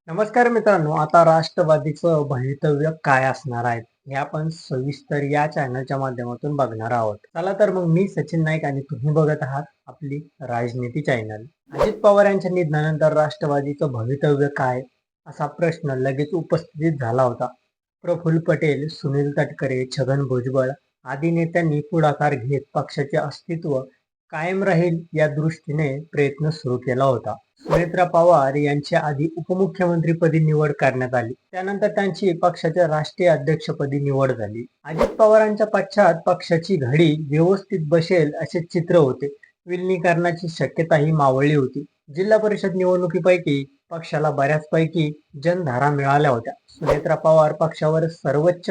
नमस्कार मित्रांनो, आता राष्ट्रवादीचं भवितव्य काय असणार आहे हे आपण सविस्तर या चॅनलच्या माध्यमातून बघणार आहोत. चला तर मग मी सचिन नाईक आणि तुम्ही बघत आहात आपली राजनीती चॅनल. अजित पवार यांच्या निधनानंतर राष्ट्रवादीचं भवितव्य काय असा प्रश्न लगेच उपस्थित झाला होता. प्रफुल्ल पटेल, सुनील तटकरे, छगन भुजबळ आदी नेत्यांनी पुढाकार घेत पक्षाचे अस्तित्व कायम राहील या दृष्टीने प्रयत्न सुरू केला होता. सुनेत्रा पवार यांची आधी उपमुख्यमंत्रीपदी निवड करण्यात आली. त्यानंतर त्यांची पक्षाच्या राष्ट्रीय अध्यक्षपदी निवड झाली. अजित पवारांच्या पश्चात पक्षाची घडी व्यवस्थित बसेल असे चित्र होते. विलिनीकरणाची शक्यताही मावळली होती. जिल्हा परिषद निवडणुकीपैकी पक्षाला बऱ्याचपैकी जनधारा मिळाल्या होत्या. सुनेत्रा पवार पक्षावर सर्वोच्च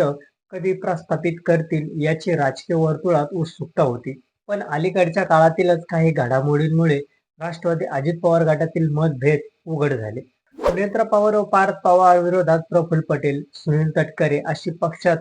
कधी प्रस्थापित करतील याची राजकीय वर्तुळात उत्सुकता होती. पण अलीकडच्या काळातीलच काही घडामोडींमुळे राष्ट्रवादी अजित पवार गटातील मतभेद उघड झाले. सुनेत्रा पवार व पार्थ पवार विरोधात प्रफुल्ल पटेल, सुनील तटकरे अशी पक्षात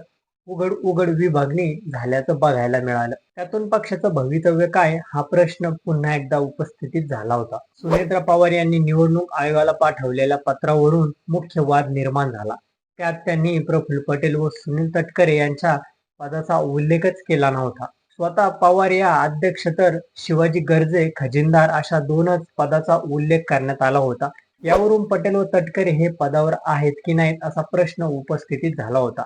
उघड विभागणी झाल्याचं बघायला मिळालं. त्यातून पक्षाचं भवितव्य काय हा प्रश्न पुन्हा एकदा उपस्थित झाला होता. सुनेत्रा पवार यांनी निवडणूक आयोगाला पाठवलेल्या पत्रावरून मुख्य वाद निर्माण झाला. त्यात त्यांनी प्रफुल्ल पटेल व सुनील तटकरे यांच्या पदाचा उल्लेखच केला नव्हता. स्वतः पवार या अध्यक्ष तर शिवाजी गर्जे खजिनदार अशा दोनच पदाचा उल्लेख करण्यात आला होता. यावरून पटेल व तटकरे हे पदावर आहेत की नाहीत असा प्रश्न उपस्थित झाला होता.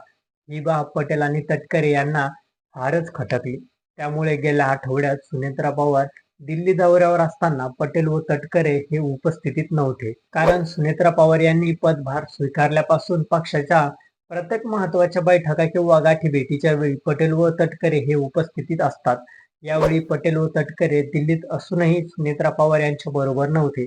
ही बाब पटेल आणि तटकरे यांना फारच खटकली. त्यामुळे गेल्या आठवड्यात सुनेत्रा पवार दिल्ली दौऱ्यावर असताना पटेल व तटकरे हे उपस्थितीत नव्हते. कारण सुनेत्रा पवार यांनी पदभार स्वीकारल्यापासून पक्षाच्या प्रत्येक महत्वाच्या बैठका किंवा गाठीभेटीच्या वेळी पटेल व तटकरे हे उपस्थितीत असतात. यावेळी पटेल व तटकरे दिल्लीत असूनही सुनेत्रा पवार यांच्या बरोबर नव्हते.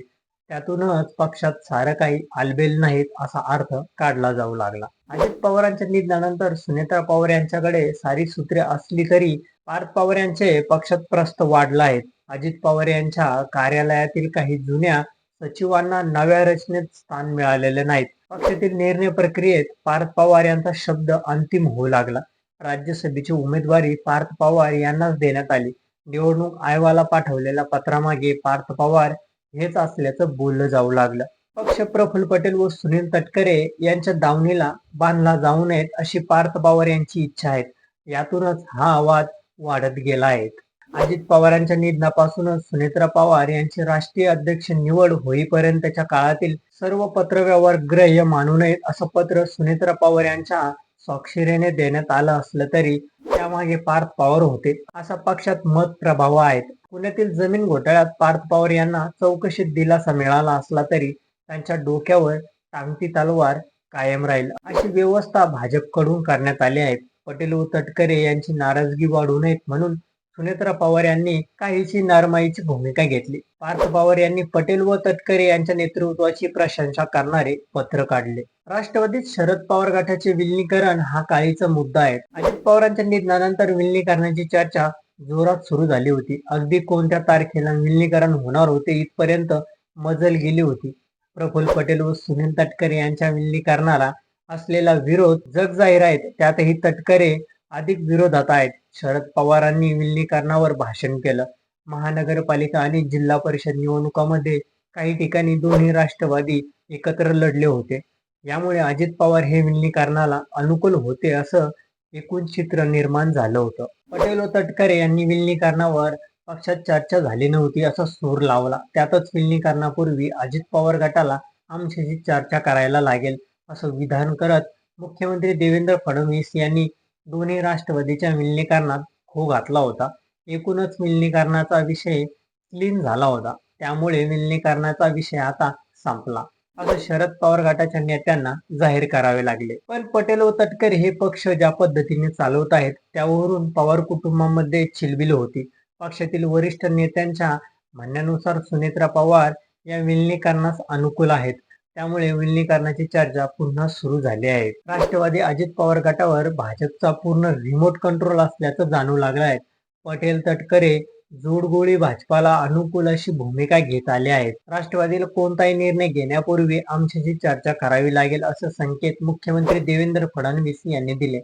त्यातूनच पक्षात सारं काही आलबेल नाहीत असा अर्थ काढला जाऊ लागला. अजित पवारांच्या निधनानंतर सुनेत्रा पवार यांच्याकडे सारी सूत्रे असली तरी पार्थ पवार यांचे पक्षात प्रस्थ वाढला आहेत. अजित पवार यांच्या कार्यालयातील काही जुन्या सचिवांना नव्या रचनेत स्थान मिळालेले नाहीत. पक्षातील निर्णय प्रक्रियेत पार्थ पवार यांचा शब्द अंतिम होऊ लागला. राज्यसभेची उमेदवारी पार्थ पवार यांनाच देण्यात आली. निवडणूक आयोगाला पाठवलेल्या पत्रामागे पार्थ पवार हेच असल्याचं बोललं जाऊ लागलं. पक्ष प्रफुल्ल पटेल व सुनील तटकरे यांच्या दावणीला बांधला जाऊ नयेत अशी पार्थ पवार यांची इच्छा आहे. यातूनच हा वाद वाढत गेला आहे. अजित पवारांच्या निधनापासूनच सुनेत्रा पवार यांची राष्ट्रीय अध्यक्ष निवड होईपर्यंतच्या काळातील सर्व पत्रव्यवहार ग्राह्य मानू नयेत असं पत्र सुनेत्रा पवार यांच्या स्वाक्षरीने देण्यात आलं असलं तरी त्यामागे पार्थ पवार होते असा पक्षात मत प्रभाव आहेत. पुण्यातील जमीन घोटाळ्यात पार्थ पवार यांना चौकशीत दिलासा मिळाला असला तरी त्यांच्या डोक्यावर टांगती तलवार कायम राहील अशी व्यवस्था भाजपकडून करण्यात आली आहे. पटेल व तटकरे यांची नाराजगी वाढू नयेत म्हणून सुनेत्रा पवार यांनी काहीशी नरमाईची भूमिका घेतली. पार्थ पवार यांनी पटेल व तटकरे यांच्या नेतृत्वाची प्रशंसा करणारे पत्र काढले. राष्ट्रवादीत शरद पवार गटाचे विलिनीकरण हा काळीचा मुद्दा आहे. अजित पवारांच्या निधनानंतर विलिनीकरणाची चर्चा जोरात सुरू झाली होती. अगदी कोणत्या तारखेला विलिनीकरण होणार होते इथपर्यंत मजल गेली होती. प्रफुल्ल पटेल व सुनील तटकरे यांच्या विलिनीकरणाला असलेला विरोध जगजाहीर आहे. त्यातही तटकरे अधिक विरोधात आहेत. शरद पवारांनी विलिनीकरणावर भाषण केलं. महानगरपालिका आणि जिल्हा परिषद निवडणुकांमध्ये काही ठिकाणी दोन्ही राष्ट्रवादी एकत्र लढले होते. यामुळे अजित पवार हे विलिनीकरणाला अनुकूल होते असं एकूण चित्र निर्माण झालं होतं. पटेल व तटकरे यांनी विलिनीकरणावर पक्षात चर्चा झाली नव्हती असा सूर लावला. त्यातच विलिनीकरणापूर्वी अजित पवार गटाला आमच्याशी चर्चा करायला लागेल असं विधान करत मुख्यमंत्री देवेंद्र फडणवीस यांनी दोन्ही राष्ट्रवादीच्या विलिनीकरणात खो घातला होता. एकूणच विलिनीकरणाचा विषय क्लीन झाला होता. त्यामुळे विलिनीकरणाचा विषय आता संपला असं शरद पवार गटाच्या नेत्यांना जाहीर करावे लागले. पण पटेल व तटकरे हे पक्ष ज्या पद्धतीने चालवत आहेत त्यावरून पवार कुटुंबामध्ये चिलबिल होती. पक्षातील वरिष्ठ नेत्यांच्या म्हणण्यानुसार सुनेत्रा पवार या विलिनीकरणास अनुकूल आहेत. त्यामुळे विलिनीकरणाची चर्चा पुन्हा सुरू झाली आहे. राष्ट्रवादी अजित पवार गटावर भाजपचा पूर्ण रिमोट कंट्रोल असल्याचं जाणू लागलं आहे. पटेल तटकरे जोडगोळी भाजपाला अनुकूल अशी भूमिका घेत आले आहेत. राष्ट्रवादीला कोणताही निर्णय घेण्यापूर्वी आमच्याशी चर्चा करावी लागेल असं संकेत मुख्यमंत्री देवेंद्र फडणवीस यांनी दिले.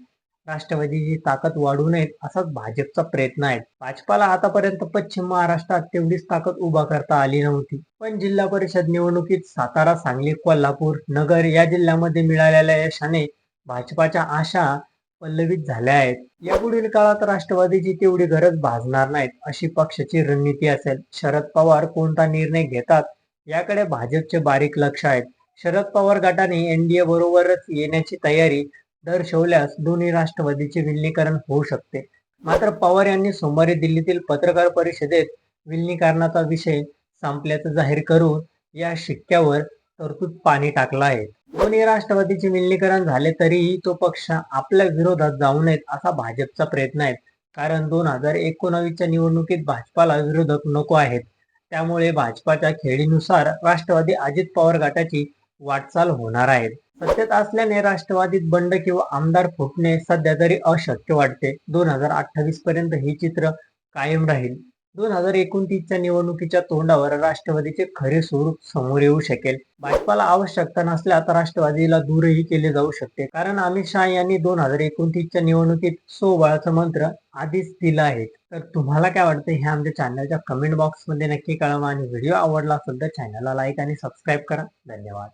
राष्ट्रवादीची ताकद वाढू नयेत असाच भाजपचा प्रयत्न आहे. भाजपाला आतापर्यंत पश्चिम महाराष्ट्रात तेवढीच ताकद उभा करता आली नव्हती. पण जिल्हा परिषद निवडणुकीत सातारा, सांगली, कोल्हापूर, नगर या जिल्ह्यामध्ये मिळालेल्या यशाने भाजपाच्या आशा पल्लवित झाल्या आहेत. यापुढील काळात राष्ट्रवादीची तेवढी गरज भासणार नाहीत अशी पक्षाची रणनीती असेल. शरद पवार कोणता निर्णय घेतात याकडे भाजपचे बारीक लक्ष आहेत. शरद पवार गटाने एनडीए बरोबरच येण्याची तयारी दर्शवल्यास दोन्ही राष्ट्रवादीचे विलीनीकरण होऊ शकते. मात्र पवार यांनी सोमवारी दिल्लीतील पत्रकार परिषदेत विलीनीकरणाचा विषय संपल्याचं जाहीर करून या शिक्क्यावर तरतूद पाणी टाकलं आहे. दोन्ही राष्ट्रवादीचे विलीनीकरण झाले तरीही तो पक्ष आपल्या विरोधात जाऊ नयेत असा भाजपचा प्रयत्न आहे. कारण 2019च्या निवडणुकीत भाजपाला विरोधक नको आहेत. त्यामुळे भाजपाच्या खेळीनुसार राष्ट्रवादी अजित पवार गटाची वाटचाल होणार आहे. सत्तेत असल्याने राष्ट्रवादीत बंड किंवा आमदार फुटणे सध्या तरी अशक्य वाटते. 2028 पर्यंत हे चित्र कायम राहील. 2029च्या निवडणुकीच्या तोंडावर राष्ट्रवादीचे खरे स्वरूप समोर येऊ शकेल. भाजपाला आवश्यकता नसल्यास राष्ट्रवादीला दूरही केले जाऊ शकते. कारण अमित शहा यांनी 2029च्या निवडणुकीत स्वबळाचा मंत्र आधीच दिला आहे. तर तुम्हाला काय वाटतं हे आमच्या चॅनलच्या कमेंट बॉक्समध्ये नक्की कळवा आणि व्हिडिओ आवडला असेल तर चॅनलला लाईक आणि सबस्क्राईब करा. धन्यवाद.